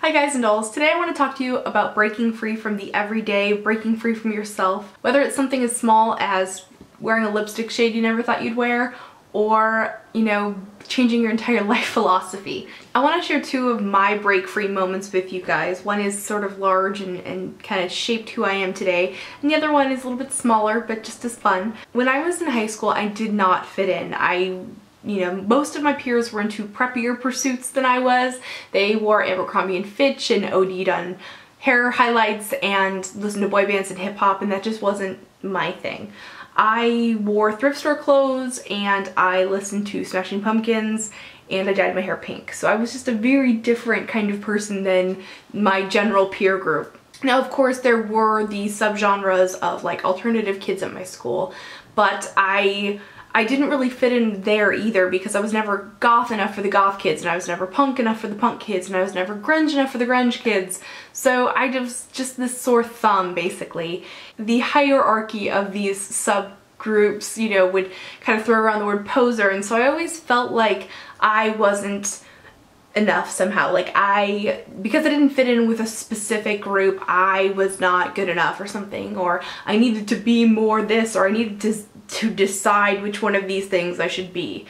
Hi guys and dolls, today I want to talk to you about breaking free from the everyday, breaking free from yourself. Whether it's something as small as wearing a lipstick shade you never thought you'd wear, or, changing your entire life philosophy. I want to share two of my break free moments with you guys. One is sort of large and kind of shaped who I am today, and the other one is a little bit smaller but just as fun. When I was in high school, I did not fit in. Most of my peers were into preppier pursuits than I was. They wore Abercrombie and Fitch and OD'd on hair highlights and listened to boy bands and hip hop, and that just wasn't my thing. I wore thrift store clothes and I listened to Smashing Pumpkins and I dyed my hair pink. So I was just a very different kind of person than my general peer group. Now, of course, there were the subgenres of like alternative kids at my school, but I didn't really fit in there either because I was never goth enough for the goth kids, and I was never punk enough for the punk kids, and I was never grunge enough for the grunge kids. So I was just this sore thumb, basically. The hierarchy of these subgroups, would kind of throw around the word poser, and so I always felt like I wasn't enough somehow. Because I didn't fit in with a specific group, I was not good enough or something, or I needed to be more this, or I needed to decide which one of these things I should be.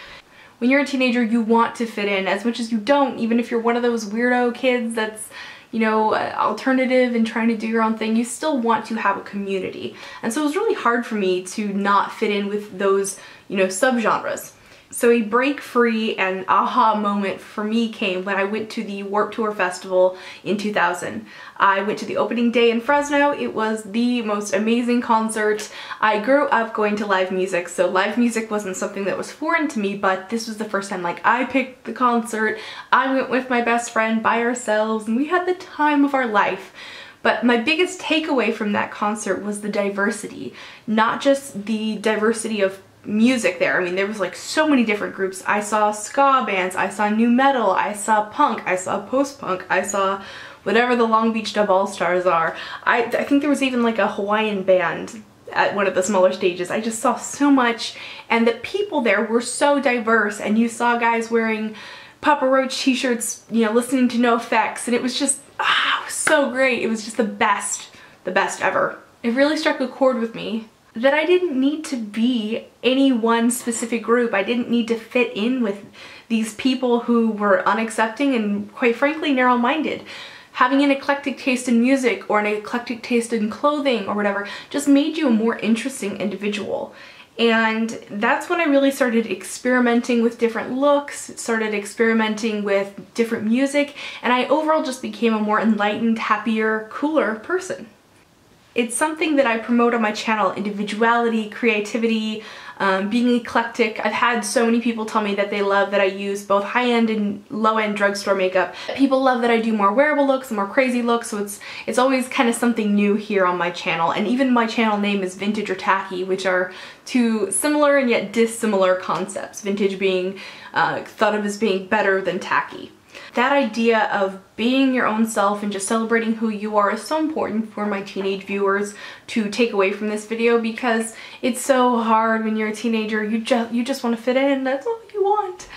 When you're a teenager, you want to fit in as much as you don't, even if you're one of those weirdo kids that's, alternative and trying to do your own thing, you still want to have a community. And so it was really hard for me to not fit in with those, subgenres. So a break free and aha moment for me came when I went to the Warped Tour Festival in 2000. I went to the opening day in Fresno. It was the most amazing concert. I grew up going to live music, so live music wasn't something that was foreign to me, but this was the first time I picked the concert. I went with my best friend by ourselves and we had the time of our life. But my biggest takeaway from that concert was the diversity, not just the diversity of music there. I mean, there was so many different groups. I saw ska bands, I saw new metal, I saw punk, I saw post-punk, I saw whatever the Long Beach Dub All-Stars are. I think there was even a Hawaiian band at one of the smaller stages. I just saw so much, and the people there were so diverse, and you saw guys wearing Papa Roach t-shirts, listening to NoFX, and it was just, it was so great. It was just the best ever. It really struck a chord with me that I didn't need to be any one specific group. I didn't need to fit in with these people who were unaccepting and, quite frankly, narrow-minded. Having an eclectic taste in music or an eclectic taste in clothing or whatever just made you a more interesting individual. And that's when I really started experimenting with different looks, started experimenting with different music, and I overall just became a more enlightened, happier, cooler person. It's something that I promote on my channel: individuality, creativity, being eclectic. I've had so many people tell me that they love that I use both high-end and low-end drugstore makeup. People love that I do more wearable looks, more crazy looks, so it's always kind of something new here on my channel. And even my channel name is Vintage or Tacky, which are two similar and yet dissimilar concepts. Vintage being thought of as being better than tacky. That idea of being your own self and just celebrating who you are is so important for my teenage viewers to take away from this video, because it's so hard when you're a teenager. You just want to fit in. That's all you want.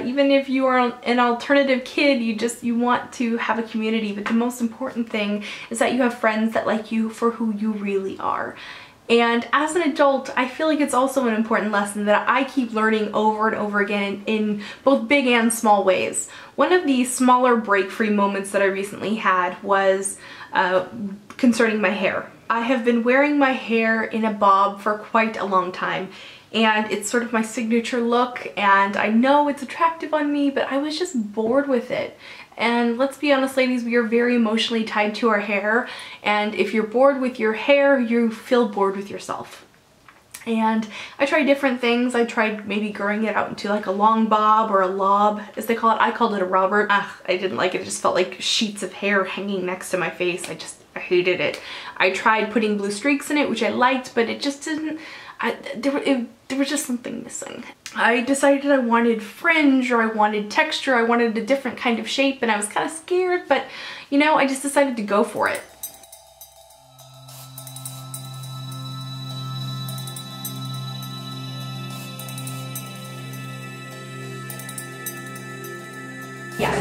Even if you are an alternative kid, you want to have a community, but the most important thing is that you have friends that like you for who you really are. And as an adult, I feel like it's also an important lesson that I keep learning over and over again in both big and small ways. One of the smaller break-free moments that I recently had was concerning my hair. I have been wearing my hair in a bob for quite a long time, and it's sort of my signature look, and I know it's attractive on me, but I was just bored with it. And let's be honest, ladies, we are very emotionally tied to our hair, and if you're bored with your hair, you feel bored with yourself. And I tried different things. I tried maybe growing it out into a long bob or a lob, as they call it. I called it a Robert. I didn't like it. It just felt like sheets of hair hanging next to my face. I hated it. I tried putting blue streaks in it, which I liked, but it just didn't, there was just something missing. I decided I wanted fringe, or I wanted texture, I wanted a different kind of shape, and I was kind of scared, but I just decided to go for it. Yeah,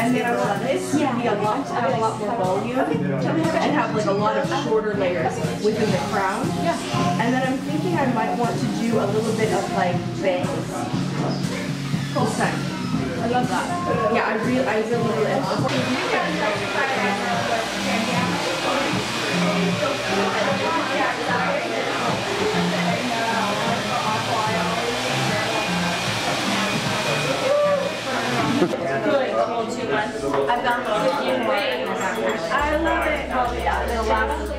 and then I want this to be a lot, have a lot more volume and have like a lot of shorter layers within the crown. Yeah. And then I'm thinking I might want to do a little bit of like bangs. This time. I love that. Yeah, I really I love it.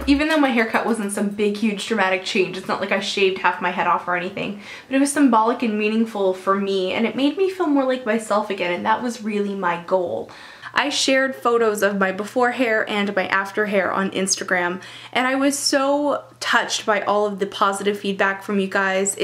Even though my haircut wasn't some big, huge, dramatic change, it's not like I shaved half my head off or anything, but it was symbolic and meaningful for me, and it made me feel more like myself again, and that was really my goal. I shared photos of my before hair and my after hair on Instagram, and I was so touched by all of the positive feedback from you guys.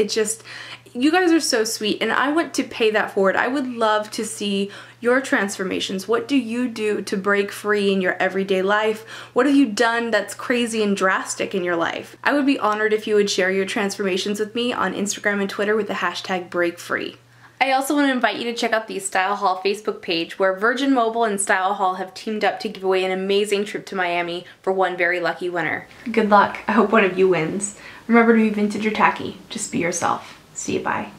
You guys are so sweet, and I want to pay that forward. I would love to see your transformations. What do you do to break free in your everyday life? What have you done that's crazy and drastic in your life? I would be honored if you would share your transformations with me on Instagram and Twitter with the hashtag Breakfree. I also want to invite you to check out the Style Hall Facebook page, where Virgin Mobile and Style Hall have teamed up to give away an amazing trip to Miami for one very lucky winner. Good luck. I hope one of you wins. Remember to be vintage or tacky. Just be yourself. See you, bye.